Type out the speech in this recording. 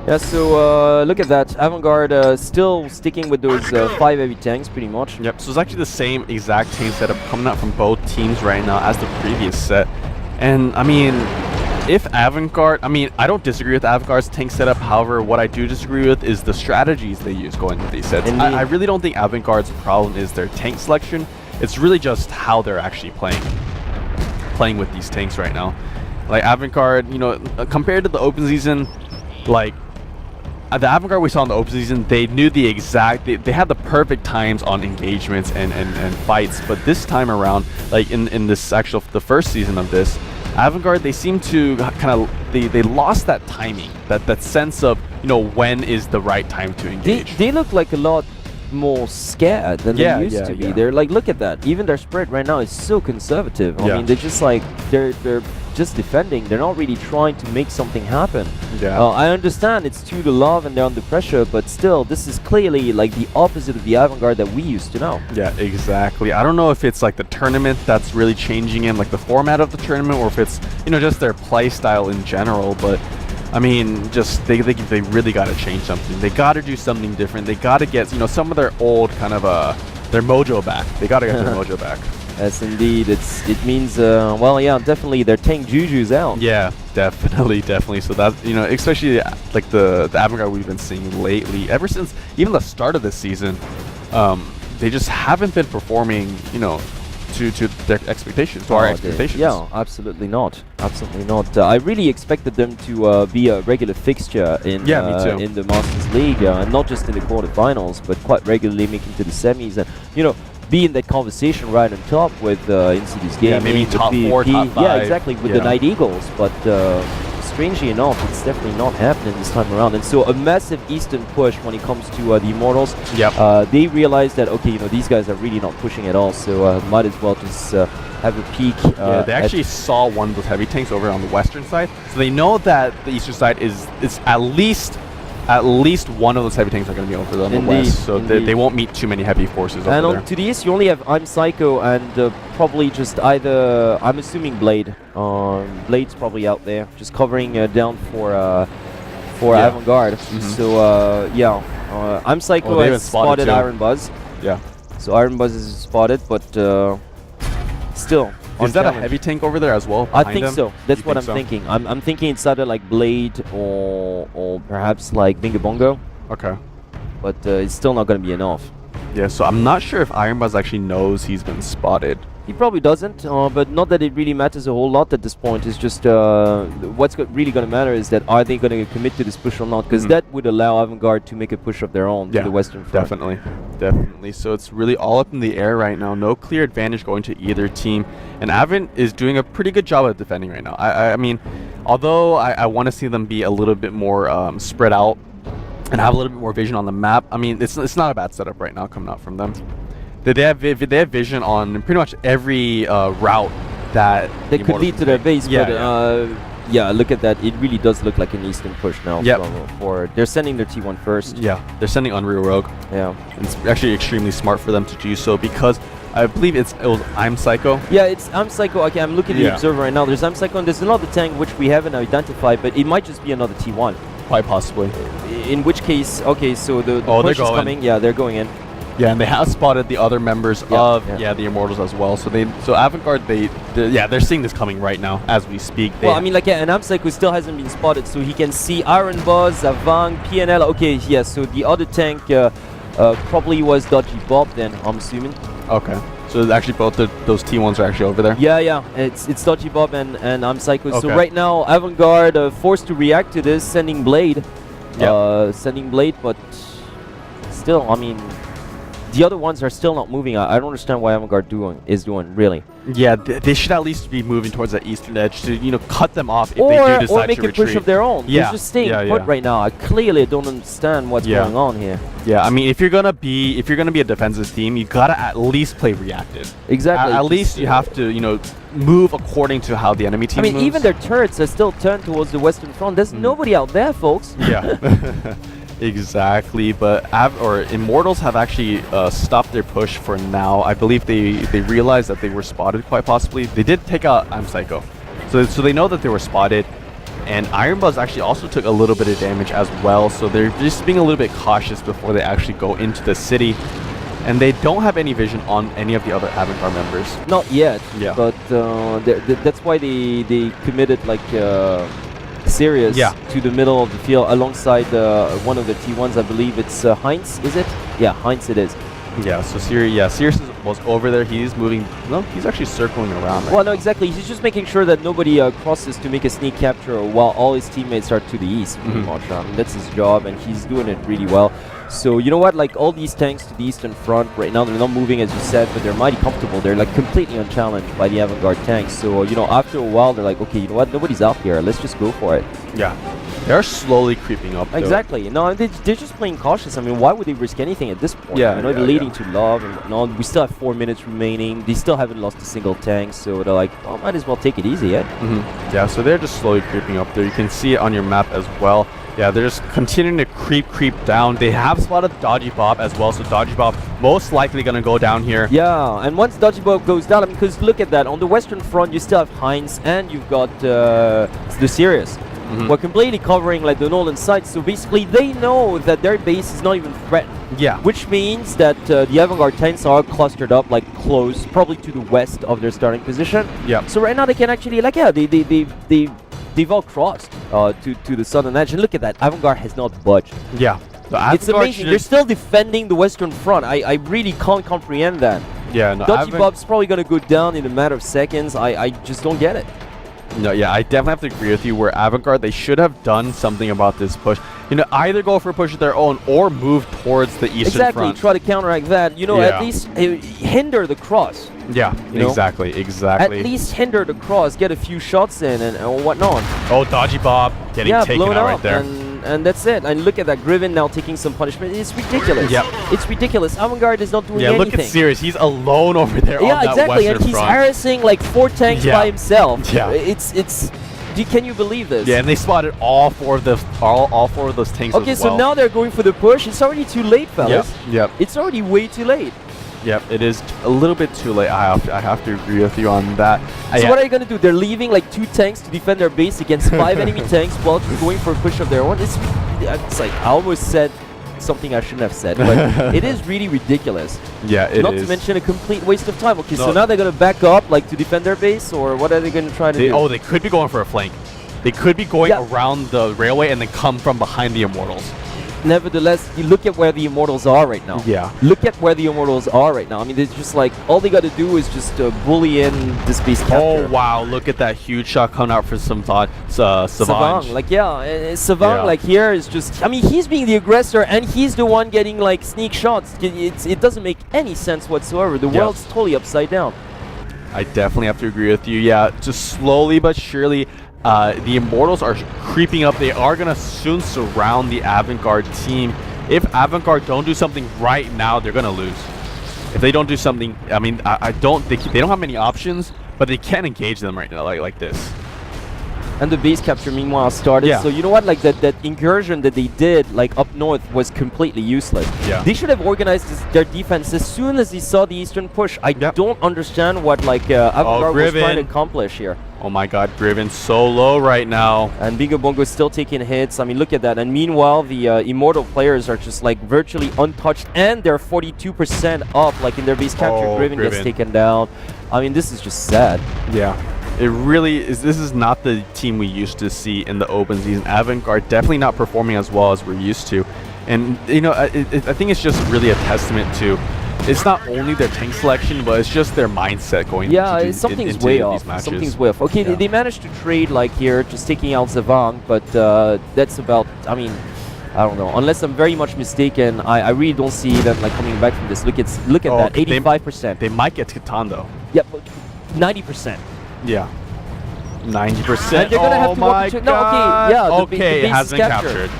Yeah, so look at that. Avant-Garde still sticking with those 5 heavy tanks pretty much. Yep, so it's actually the same exact tank setup coming out from both teams right now as the previous set. And I mean, if Avant-Garde, I mean, I don't disagree with Avant-Garde's tank setup. However, what I do disagree with is the strategies they use going into these sets. I really don't think Avant-Garde's problem is their tank selection. It's really just how they're actually playing with these tanks right now. Like Avant-Garde, you know, compared to the open season, like the Avant-Garde we saw in the open season, they knew the exact, they had the perfect times on engagements and fights. But this time around, like in this the first season of this, Avant-Garde, they seem to kind of, they lost that timing, that sense of, you know, when is the right time to engage. They look like a lot more scared than they used to be. They're like, look at that. Even their spread right now is so conservative. I mean, they're just like, they're just defending. They're not really trying to make something happen. I understand it's 2 to love and they're under pressure, but still, this is clearly like the opposite of the Avant-Garde that we used to know. Yeah, exactly. I don't know if it's like the tournament that's really changing in, like the format of the tournament, or if it's, you know, just their play style in general, but I mean, just they really got to change something. They got to do something different. They got to get, you know, some of their old kind of their mojo back. They got to get their mojo back. Yes, indeed. It means well, yeah, definitely their tank juju's out. Yeah, definitely. So that, you know, especially like the Avant-Garde we've been seeing lately, ever since even the start of this season, they just haven't been performing, you know, to their expectations, to our expectations. Yeah, absolutely not. Absolutely not. I really expected them to be a regular fixture in in the Masters League, and not just in the quarterfinals, but quite regularly making to the semis, and you know, be in that conversation right on top with Insidious Gaming. Yeah, maybe top 4, top 5. Yeah, exactly, with the Night Eagles, but strangely enough, it's definitely not happening this time around. And so a massive Eastern push when it comes to the Immortals. They realized that, okay, you know, these guys are really not pushing at all, so might as well just have a peek. They actually saw one of those heavy tanks over on the western side, so they know that the eastern side is at least one of those heavy tanks are going to be over there on the west, so they won't meet too many heavy forces over there. To the east, you only have I'm Psycho and probably just either, I'm assuming Blade. Blade's probably out there, just covering down for Avant-Garde. So I'm Psycho has spotted Iron Buzz. So Iron Buzz is spotted, but still. Is that a heavy tank over there as well? I think so. That's what I'm thinking. I'm thinking it's either like Blade or perhaps like Bingo Bongo. Okay. But it's still not going to be enough. Yeah, so I'm not sure if Iron Buzz actually knows he's been spotted. He probably doesn't, but not that it really matters a whole lot at this point. It's just what's really going to matter is that are they going to commit to this push or not? Because that would allow Avant-Garde to make a push of their own to the western front. Definitely. So it's really all up in the air right now. No clear advantage going to either team. And Avant is doing a pretty good job at defending right now. I mean, although I want to see them be a little bit more spread out and have a little bit more vision on the map, I mean, it's not a bad setup right now coming out from them. They have vision on pretty much every route that could lead to their base. Yeah, look at that. It really does look like an Eastern push now. They're sending their T1 first. Yeah, they're sending Unreal Rogue. Yeah, and it's actually extremely smart for them to do so because I believe it was I'm Psycho. Yeah, it's I'm Psycho. Okay, I'm looking at the observer right now. There's I'm Psycho and there's another tank which we haven't identified, but it might just be another T1. Quite possibly. In which case, okay, so the push is coming. Yeah, they're going in. Yeah, and they have spotted the other members of the Immortals as well. So Avant-Garde, they're seeing this coming right now as we speak. Well, I mean, like, and Amsec, who still hasn't been spotted, so he can see Iron Buzz, Avant, PNL. Okay, yeah, so the other tank probably was Dodgy Bob then, I'm assuming. Okay, so actually both those T1s are actually over there. Yeah, it's Dodgy Bob and I'm Psycho. Okay. So right now, Avant-Garde forced to react to this, sending Blade. Sending Blade, but still, I mean, the other ones are still not moving. I don't understand why Avant-Garde is doing, really. Yeah, they should at least be moving towards that eastern edge to, you know, cut them off if they do decide to retreat. Or make a push of their own. They're just staying put right now. I clearly don't understand what's going on here. Yeah, I mean, if you're gonna be a defensive team, you gotta at least play reactive. Exactly. At least you have to, you know, move according to how the enemy team moves. I mean, even their turrets are still turned towards the western front. There's nobody out there, folks. Yeah. Exactly, but Immortals have actually stopped their push for now. I believe they realized that they were spotted, quite possibly. They did take out I'm Psycho, so they know that they were spotted, and Iron Buzz actually also took a little bit of damage as well, so they're just being a little bit cautious before they actually go into the city. And they don't have any vision on any of the other Avant-Garde members. Not yet, yeah. But that's why they committed like Sirius to the middle of the field alongside one of the T1s. I believe it's Heinz, is it? Yeah, Heinz it is. Yeah, so Sirius was over there. He's moving. No, he's actually circling around. Well, no, exactly. He's just making sure that nobody crosses to make a sneak capture while all his teammates are to the east, pretty much. That's his job, and he's doing it really well. So, you know what? Like, all these tanks to the eastern front, right now, they're not moving, as you said, but they're mighty comfortable. They're, like, completely unchallenged by the Avant-Garde tanks. So, you know, after a while, they're like, okay, you know what? Nobody's out here. Let's just go for it. Yeah. They're slowly creeping up, though. Exactly. No, they're just playing cautious. I mean, why would they risk anything at this point? Yeah, you know, they're leading to love, and no, we still have 4 minutes remaining. They still haven't lost a single tank, so they're like, oh, might as well take it easy, eh? Yeah, so they're just slowly creeping up there. You can see it on your map as well. Yeah, they're just continuing to creep down. They have spotted Dodgy Bob as well, so Dodgy Bob most likely going to go down here. Yeah, and once Dodgy Bob goes down, I mean, because look at that. On the western front, you still have Heinz, and you've got the Sirius. We're completely covering like the northern side, so basically they know that their base is not even threatened. Yeah. Which means that the Avant-Garde tanks are clustered up, like close, probably to the west of their starting position. Yeah. So right now they can actually, like, they've all crossed to the southern edge, and look at that, Avant-Garde has not budged. Yeah. It's amazing. They're still defending the western front. I really can't comprehend that. Yeah. No, Dodgy Bob's probably going to go down in a matter of seconds. I just don't get it. No, yeah, I definitely have to agree with you. Where Avant-Garde, they should have done something about this push. You know, either go for a push of their own or move towards the eastern front. Try to counteract that. You know, at least hinder the cross. Yeah, exactly. At least hinder the cross, get a few shots in and whatnot. Oh, Dodgy Bob getting taken out right there. And that's it. And look at that, Griven now taking some punishment. It's ridiculous. Yep. It's ridiculous. Avant-Garde is not doing anything. Yeah, look at Sirius. He's alone over there on that western front. And he's harassing like 4 tanks by himself. Yeah. Can you believe this? Yeah, and they spotted all four of those tanks Okay, as well. so now they're going for the push. It's already too late, fellas. Yep. It's already way too late. Yep, it is a little bit too late. I have to agree with you on that. So what are you going to do? They're leaving like 2 tanks to defend their base against 5 enemy tanks while just going for a push of their own. It's like, I almost said something I shouldn't have said, but it is really ridiculous. Yeah, it is. Not to mention a complete waste of time. Okay, so now they're going to back up like to defend their base, or what are they going to try to do? Oh, they could be going for a flank. They could be going around the railway and then come from behind the Immortals. Nevertheless, you look at where the Immortals are right now. Yeah. Look at where the Immortals are right now. I mean, it's just like, all they got to do is just bully in this base capture. Oh, wow. Look at that huge shot coming out for some Savang. Like, Savang, like, here is just, I mean, he's being the aggressor, and he's the one getting, like, sneak shots. It doesn't make any sense whatsoever. The world's totally upside down. I definitely have to agree with you. Yeah, just slowly but surely, the Immortals are creeping up. They are going to soon surround the Avant-Garde team. If Avant-Garde don't do something right now, they're going to lose. If they don't do something, I mean, they don't have many options, but they can't engage them right now like this. And the base capture meanwhile started. Yeah. So you know what, like that incursion that they did like up north was completely useless. Yeah. They should have organized their defense as soon as they saw the eastern push. I don't understand what like Avant-Garde was trying to accomplish here. Oh my god, Griven so low right now. And Bingo Bongo still taking hits. I mean, look at that. And meanwhile, the Immortal players are just like virtually untouched, and they're 42% up like in their base capture. Griven gets taken down. I mean, this is just sad. Yeah. It really is. This is not the team we used to see in the open season. Avant-Garde definitely not performing as well as we're used to. And, you know, I think it's just really a testament to, it's not only their tank selection, but it's just their mindset going into something's way off. Something's way off. Okay, they managed to trade like here, just taking out Zavang, but that's about, I mean, I don't know. Unless I'm very much mistaken, I really don't see them like coming back from this. Look at that, 85%. They might get Catan though. Yeah, but 90%. Yeah. 90%. And they're gonna have to my god. No, okay, yeah. Okay, it has been captured.